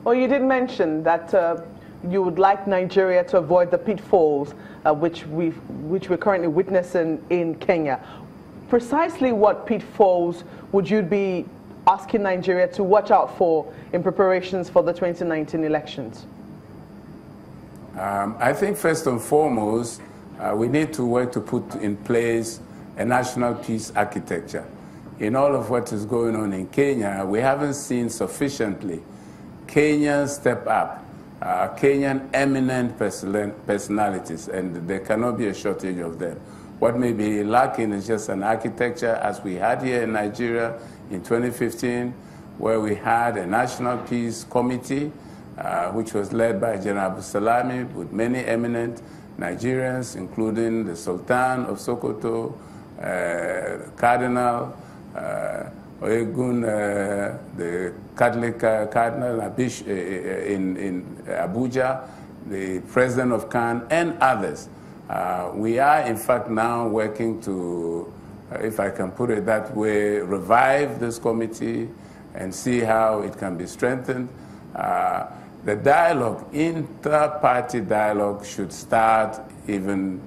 Well, you did mention that you would like Nigeria to avoid the pitfalls which we're currently witnessing in Kenya. Precisely what pitfalls would you be asking Nigeria to watch out for in preparations for the 2019 elections? I think first and foremost, we need to work to put in place a national peace architecture. In all of what is going on in Kenya, we haven't seen sufficiently Kenyans step up, Kenyan eminent personalities, and there cannot be a shortage of them. What may be lacking is just an architecture, as we had here in Nigeria in 2015, where we had a National Peace Committee, which was led by General Salami, with many eminent Nigerians, including the Sultan of Sokoto, Cardinal Oyegun, the Catholic Cardinal Abish in Abuja, the President of Khan, and others. We are, in fact, now working to, if I can put it that way, revive this committee and see how it can be strengthened. The dialogue, inter-party dialogue, should start even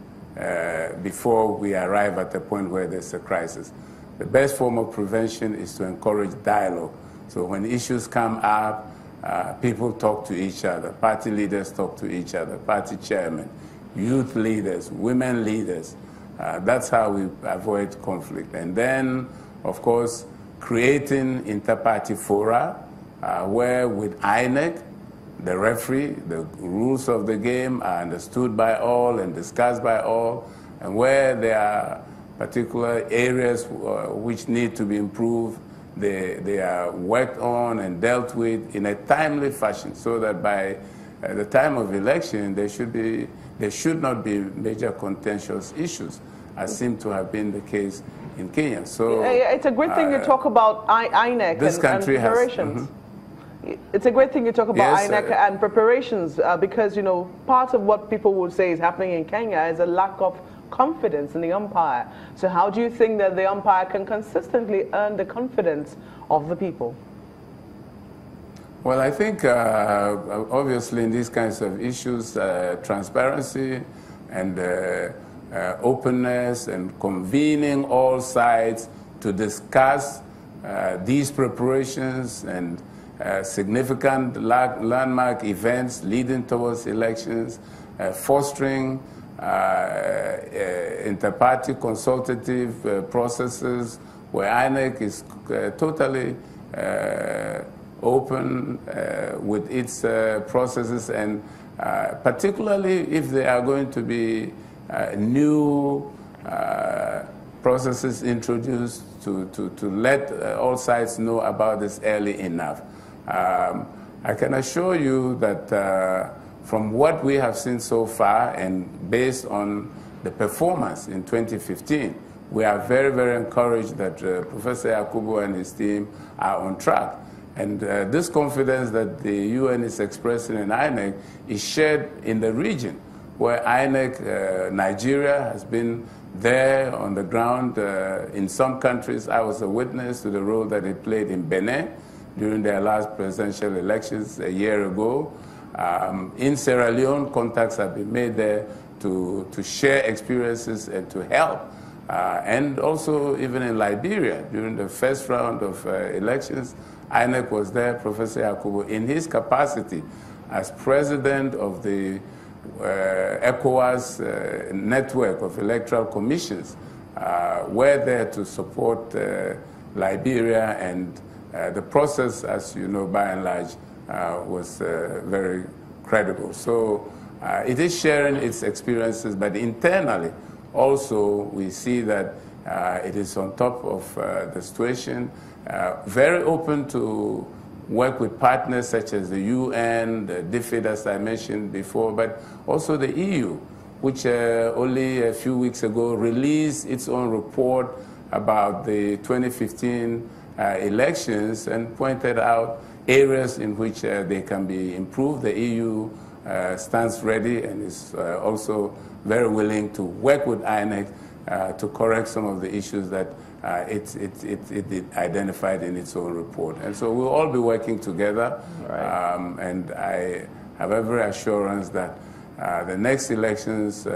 before we arrive at the point where there's a crisis. The best form of prevention is to encourage dialogue. So when issues come up, people talk to each other, party leaders talk to each other, party chairmen, youth leaders, women leaders. That's how we avoid conflict. And then, of course, creating inter-party fora where with INEC, the referee, the rules of the game are understood by all and discussed by all, and where there are particular areas which need to be improved, they are worked on and dealt with in a timely fashion, so that by the time of election there should not be major contentious issues, as seemed to have been the case in Kenya. So it's a great thing you talk about INEC this country and preparations. It's a great thing you talk about INEC and preparations because, you know, part of what people would say is happening in Kenya is a lack of confidence in the umpire. So how do you think that the umpire can consistently earn the confidence of the people? Well, I think obviously in these kinds of issues, transparency and openness and convening all sides to discuss these preparations and significant landmark events leading towards elections, fostering inter-party consultative processes where INEC is totally open with its processes, and particularly if there are going to be new processes introduced to let all sides know about this early enough. I can assure you that from what we have seen so far and based on the performance in 2015, we are very, very encouraged that Professor Yakubu and his team are on track. And this confidence that the UN is expressing in INEC is shared in the region, where INEC, Nigeria, has been there on the ground. In some countries, I was a witness to the role that it played in Benin during their last presidential elections a year ago. In Sierra Leone, contacts have been made there to share experiences and to help. And also even in Liberia, during the first round of elections, INEC was there, Professor Yakubu, in his capacity as president of the ECOWAS network of electoral commissions, were there to support Liberia, and the process, as you know, by and large, was very credible. So it is sharing its experiences, but internally also we see that it is on top of the situation, very open to work with partners such as the UN, the DFID, as I mentioned before, but also the EU, which only a few weeks ago released its own report about the 2015 elections and pointed out areas in which they can be improved. The EU stands ready and is also very willing to work with INEC to correct some of the issues that it identified in its own report. And so we'll all be working together, right. And I have every assurance that the next elections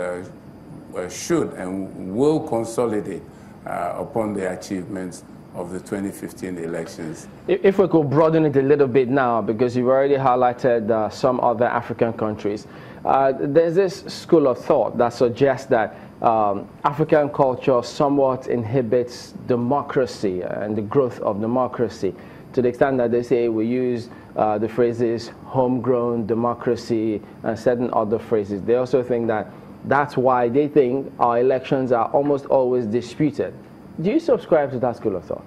should and will consolidate upon the achievements of the 2015 elections. If we could broaden it a little bit now, because you've already highlighted some other African countries, there's this school of thought that suggests that African culture somewhat inhibits democracy and the growth of democracy, to the extent that they say we use the phrases homegrown democracy and certain other phrases. They also think that that's why they think our elections are almost always disputed. Do you subscribe to that school of thought?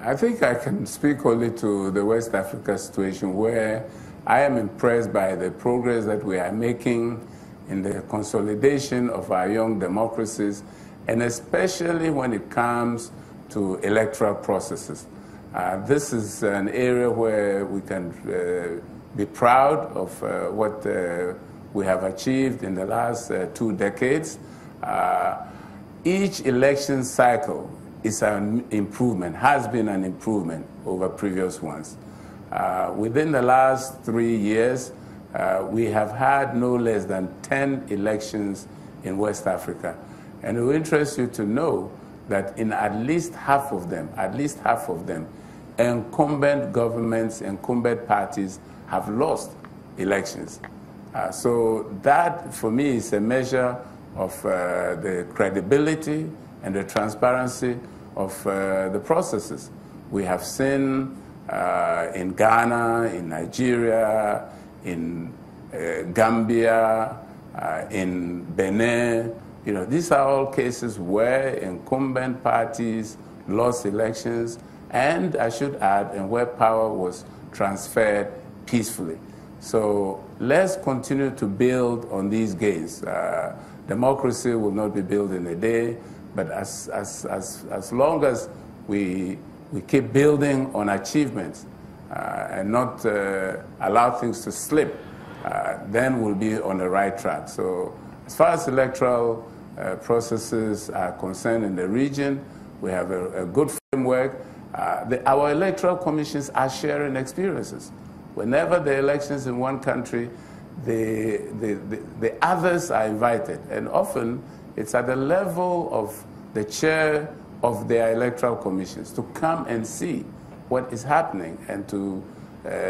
I think I can speak only to the West Africa situation, where I am impressed by the progress that we are making in the consolidation of our young democracies, and especially when it comes to electoral processes. This is an area where we can be proud of what we have achieved in the last 2 decades. Each election cycle is an improvement, has been an improvement over previous ones. Within the last 3 years, we have had no less than 10 elections in West Africa. And it will interest you to know that in at least half of them, incumbent governments, incumbent parties have lost elections. So that, for me, is a measure of the credibility and the transparency of the processes. We have seen in Ghana, in Nigeria, in Gambia, in Benin, these are all cases where incumbent parties lost elections, and I should add, and where power was transferred peacefully. So let's continue to build on these gains. Democracy will not be built in a day, but as long as we keep building on achievements and not allow things to slip, then we'll be on the right track. So as far as electoral processes are concerned in the region, we have a good framework. Our electoral commissions are sharing experiences. Whenever there are elections in one country, the others are invited. And often, it's at the level of the chair of their electoral commissions to come and see what is happening and to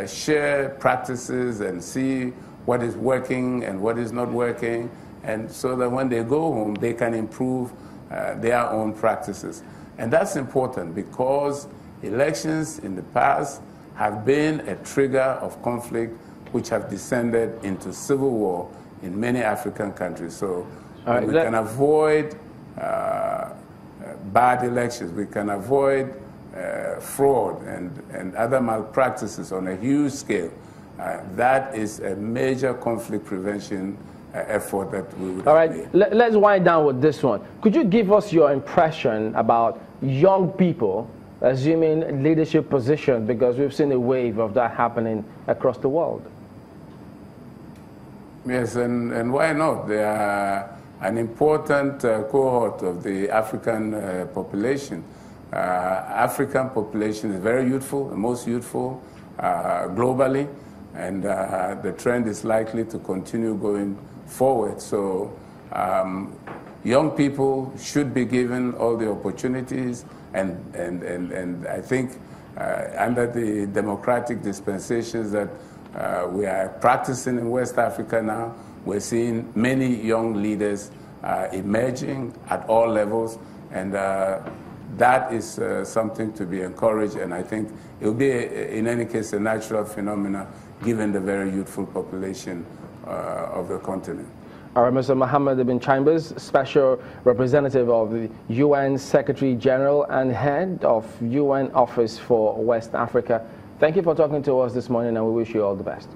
share practices and see what is working and what is not working, and so that when they go home, they can improve their own practices. And that's important because elections in the past have been a trigger of conflict which have descended into civil war in many African countries. So we can avoid bad elections, we can avoid fraud and other malpractices on a huge scale. That is a major conflict prevention effort that we would. All right, let's wind down with this one. Could you give us your impression about young people assuming leadership positions, because we've seen a wave of that happening across the world? Yes, and why not? They are an important cohort of the African population. African population is very youthful, the most youthful globally, and the trend is likely to continue going forward. So young people should be given all the opportunities, and I think under the democratic dispensations that we are practicing in West Africa now, we're seeing many young leaders emerging at all levels, and that is something to be encouraged, and I think it will be, in any case, a natural phenomenon given the very youthful population of the continent. All right, Mr. Mohammed Ibn Chambers, Special Representative of the UN Secretary General and Head of UN Office for West Africa. Thank you for talking to us this morning, and we wish you all the best.